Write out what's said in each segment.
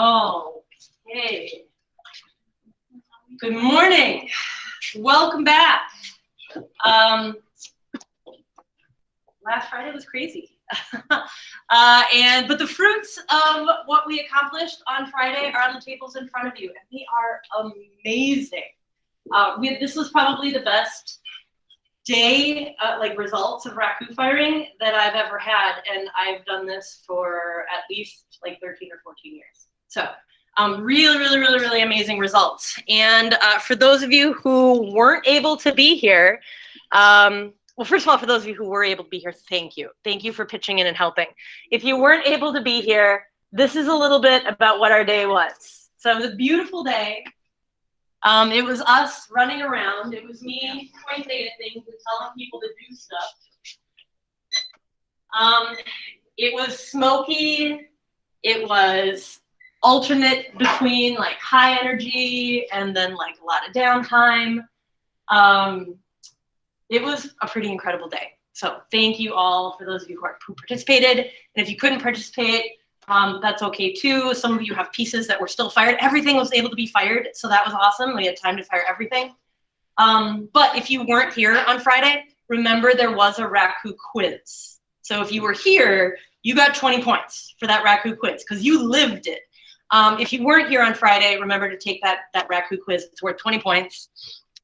Okay. Good morning. Welcome back. Last Friday was crazy. But the fruits of what we accomplished on Friday are on the tables in front of you, and they are amazing. This was probably the best day, results of raku firing that I've ever had, and I've done this for at least like 13 or 14 years. So really amazing results. And for those of you who weren't able to be here, well, first of all, for those of you who were able to be here, thank you. Thank you for pitching in and helping. If you weren't able to be here, this is a little bit about what our day was. So it was a beautiful day. It was us running around. It was me pointing at things and telling people to do stuff. It was smoky. It was alternate between like high energy and then like a lot of downtime. It was a pretty incredible day. So thank you all for those of you who participated. And if you couldn't participate, that's okay too. Some of you have pieces that were still fired. Everything was able to be fired, so that was awesome. We had time to fire everything. But if you weren't here on Friday, remember there was a raku quiz. So if you were here, you got 20 points for that raku quiz because you lived it. If you weren't here on Friday, remember to take that raku quiz. It's worth 20 points.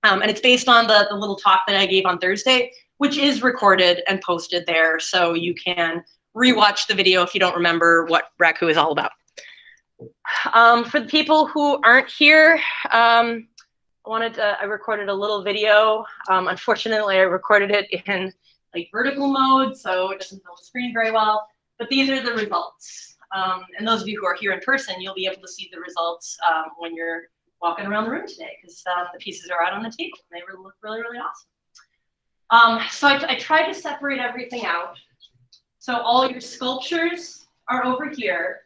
And it's based on the little talk that I gave on Thursday, which is recorded and posted there, so you can rewatch the video if you don't remember what raku is all about. For the people who aren't here, I recorded a little video. Unfortunately, I recorded it in like vertical mode, so it doesn't fill the screen very well. But these are the results. And those of you who are here in person, you'll be able to see the results when you're walking around the room today, because the pieces are out on the table. And they look really awesome. So I tried to separate everything out. So all your sculptures are over here,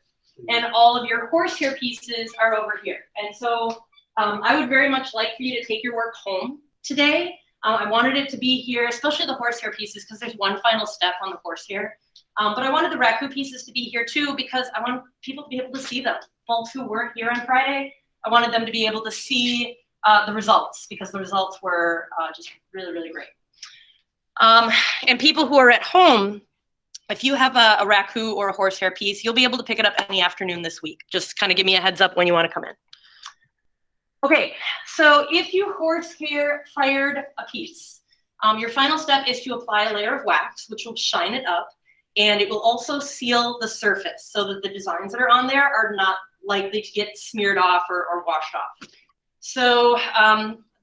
and all of your horsehair pieces are over here. And so I would very much like for you to take your work home today. I wanted it to be here, especially the horsehair pieces, because there's one final step on the horsehair. But I wanted the raku pieces to be here too, because I want people to be able to see them. Folks who weren't here on Friday, I wanted them to be able to see the results, because the results were just really great. And people who are at home, if you have a raku or a horsehair piece, you'll be able to pick it up any afternoon this week. Just kind of give me a heads up when you want to come in. Okay, so if you horsehair fired a piece, your final step is to apply a layer of wax, which will shine it up, and it will also seal the surface so that the designs that are on there are not likely to get smeared off or washed off. So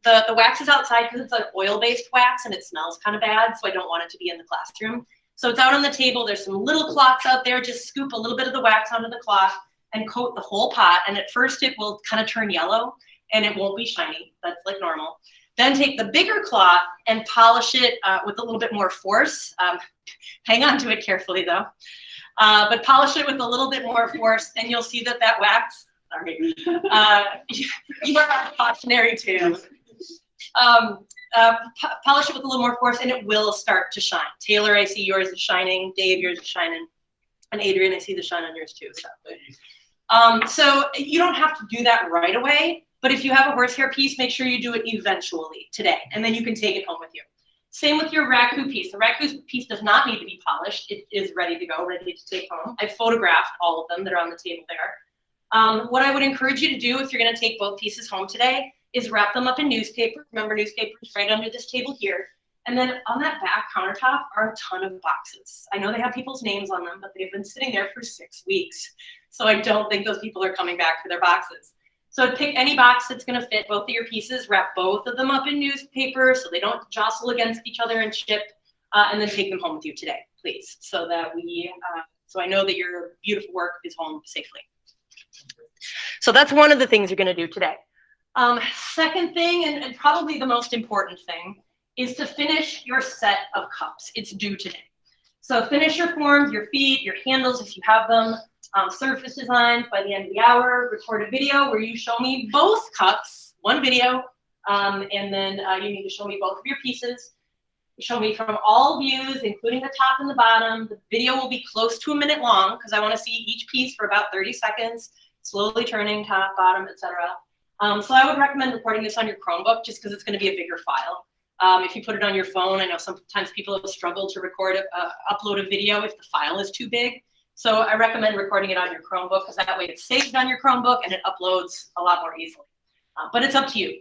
the wax is outside because it's an oil-based wax and it smells kind of bad, so I don't want it to be in the classroom. So it's out on the table. There's some little cloths out there. Just scoop a little bit of the wax onto the cloth and coat the whole pot. And at first it will kind of turn yellow and it won't be shiny. That's like normal. Then take the bigger cloth and polish it with a little bit more force. Hang on to it carefully though. But polish it with a little bit more force, and you'll see that wax, sorry, you are cautionary too. Polish it with a little more force and it will start to shine. Taylor, I see yours is shining. Dave, yours is shining. And Adrian, I see the shine on yours too. So you don't have to do that right away, but if you have a horsehair piece, make sure you do it eventually today, and then you can take it home with you. Same with your raku piece. The raku piece does not need to be polished. It is ready to go, ready to take home. I've photographed all of them that are on the table there. What I would encourage you to do if you're going to take both pieces home today is wrap them up in newspaper. Remember, newspaper is right under this table here. And then on that back countertop are a ton of boxes. I know they have people's names on them, but they've been sitting there for 6 weeks. So I don't think those people are coming back for their boxes. So pick any box that's going to fit both of your pieces, wrap both of them up in newspaper so they don't jostle against each other and chip, and then take them home with you today, please, so that so I know that your beautiful work is home safely. So that's one of the things you're going to do today. Second thing, and probably the most important thing, is to finish your set of cups. It's due today. So finish your forms, your feet, your handles if you have them, surface designs by the end of the hour, record a video where you show me both cups, one video, and then you need to show me both of your pieces. Show me from all views, including the top and the bottom. The video will be close to a minute long because I want to see each piece for about 30 seconds. slowly turning top, bottom, etc. So I would recommend recording this on your Chromebook just because it's going to be a bigger file. If you put it on your phone, I know sometimes people have struggled to upload a video if the file is too big. So I recommend recording it on your Chromebook because that way it's saved on your Chromebook and it uploads a lot more easily. But it's up to you.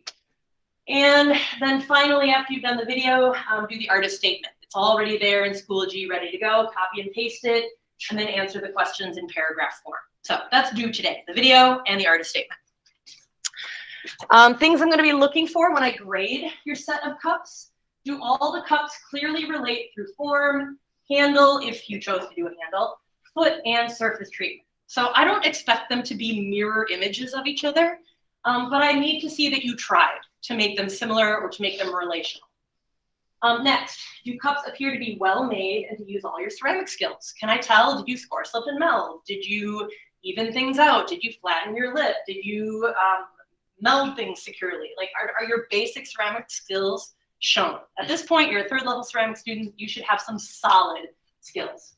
And then finally, after you've done the video, do the artist statement. It's already there in Schoology, ready to go. Copy and paste it, and then answer the questions in paragraph form. So that's due today, the video and the artist statement. Things I'm going to be looking for when I grade your set of cups. Do all the cups clearly relate through form, handle, if you chose to do a handle, foot, and surface treatment. So I don't expect them to be mirror images of each other, but I need to see that you tried to make them similar or to make them relational. Next, do cups appear to be well made and to use all your ceramic skills? Can I tell, did you score, slip, and meld? Did you even things out? Did you flatten your lip? Did you meld things securely? Like, are your basic ceramic skills shown? At this point, you're a third level ceramic student. You should have some solid skills.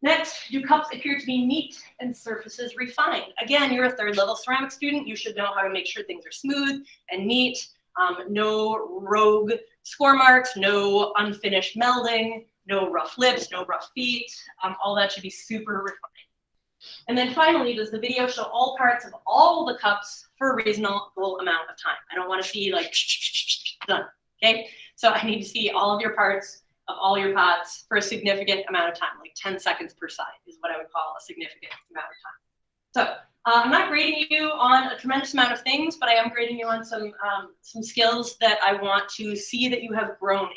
Next, do cups appear to be neat and surfaces refined? Again, you're a third level ceramic student. You should know how to make sure things are smooth and neat. No rogue score marks, no unfinished melding, no rough lips, no rough feet. All that should be super refined. And then finally, does the video show all parts of all the cups for a reasonable amount of time? I don't want to see like done, okay? So I need to see all of your parts of all your pots for a significant amount of time, like 10 seconds per side is what I would call a significant amount of time. So I'm not grading you on a tremendous amount of things, but I am grading you on some skills that I want to see that you have grown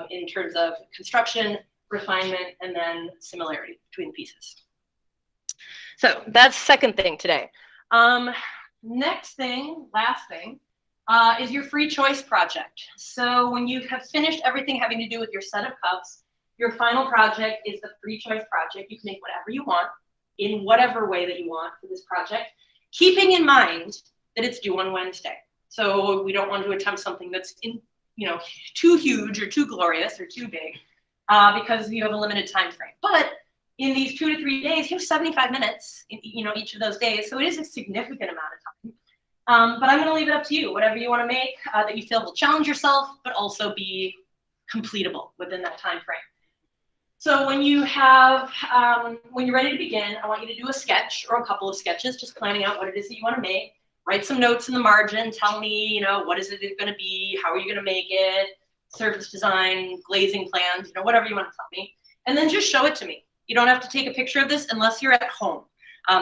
in terms of construction, refinement, and then similarity between the pieces. So that's second thing today. Next thing, last thing, is your free choice project. So when you have finished everything having to do with your set of cups, your final project is the free choice project. You can make whatever you want in whatever way that you want for this project, keeping in mind that it's due on Wednesday. So we don't want to attempt something that's too huge or too glorious or too big because you have a limited time frame. But in these 2 to 3 days, you have 75 minutes in each of those days. So it is a significant amount of time. But I'm going to leave it up to you. Whatever you want to make that you feel will challenge yourself, but also be completable within that time frame. So when you have, when you're ready to begin, I want you to do a sketch or a couple of sketches, just planning out what it is that you want to make. Write some notes in the margin. Tell me, what is it going to be? How are you going to make it? Surface design, glazing plans, whatever you want to tell me. And then just show it to me. You don't have to take a picture of this unless you're at home.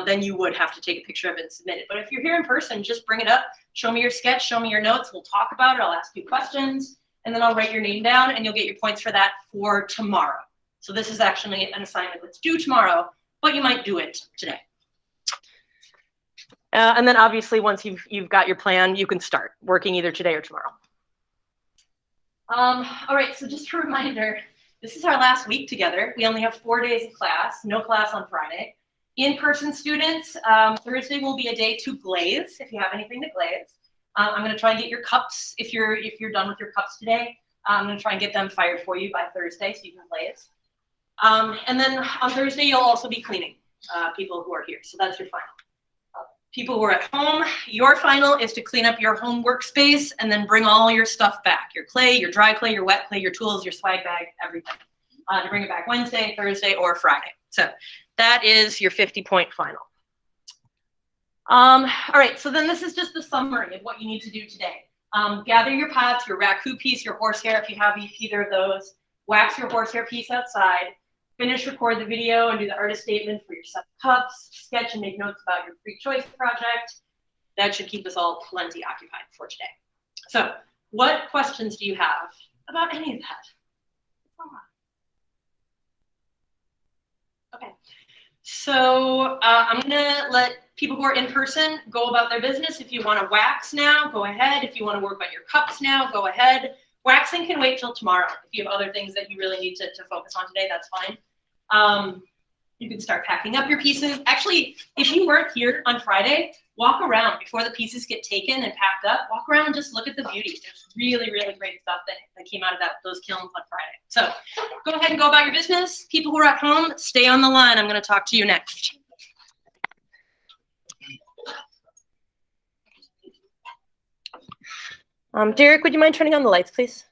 Then you would have to take a picture of it and submit it. But if you're here in person, just bring it up. Show me your sketch. Show me your notes. We'll talk about it. I'll ask you questions. And then I'll write your name down, and you'll get your points for that for tomorrow. So this is actually an assignment that's due tomorrow, but you might do it today. And then obviously, once you've got your plan, you can start working either today or tomorrow. All right, so just a reminder, this is our last week together. We only have 4 days of class, no class on Friday. In-person students, Thursday will be a day to glaze, if you have anything to glaze. I'm going to try and get your cups, if you're done with your cups today, I'm going to try and get them fired for you by Thursday so you can glaze. And then on Thursday, you'll also be cleaning people who are here. So that's your final. People who are at home, your final is to clean up your home workspace and then bring all your stuff back. Your clay, your dry clay, your wet clay, your tools, your swag bag, everything. To bring it back Wednesday, Thursday, or Friday. So that is your 50-point final. All right, so then this is just the summary of what you need to do today. Gather your pots, your raku piece, your horsehair, if you have either of those. Wax your horsehair piece outside. Finish, record the video, and do the artist statement for your set of cups. Sketch and make notes about your free choice project. That should keep us all plenty occupied for today. So what questions do you have about any of that? Okay, so I'm gonna let people who are in person go about their business. If you want to wax now, go ahead. If you want to work on your cups now, go ahead. Waxing can wait till tomorrow. If you have other things that you really need to focus on today, that's fine. You can start packing up your pieces. Actually, if you weren't here on Friday, walk around before the pieces get taken and packed up. Walk around and just look at the beauty. There's really, really great stuff that came out of those kilns on Friday. So go ahead and go about your business. People who are at home, stay on the line. I'm going to talk to you next. Derek, would you mind turning on the lights, please?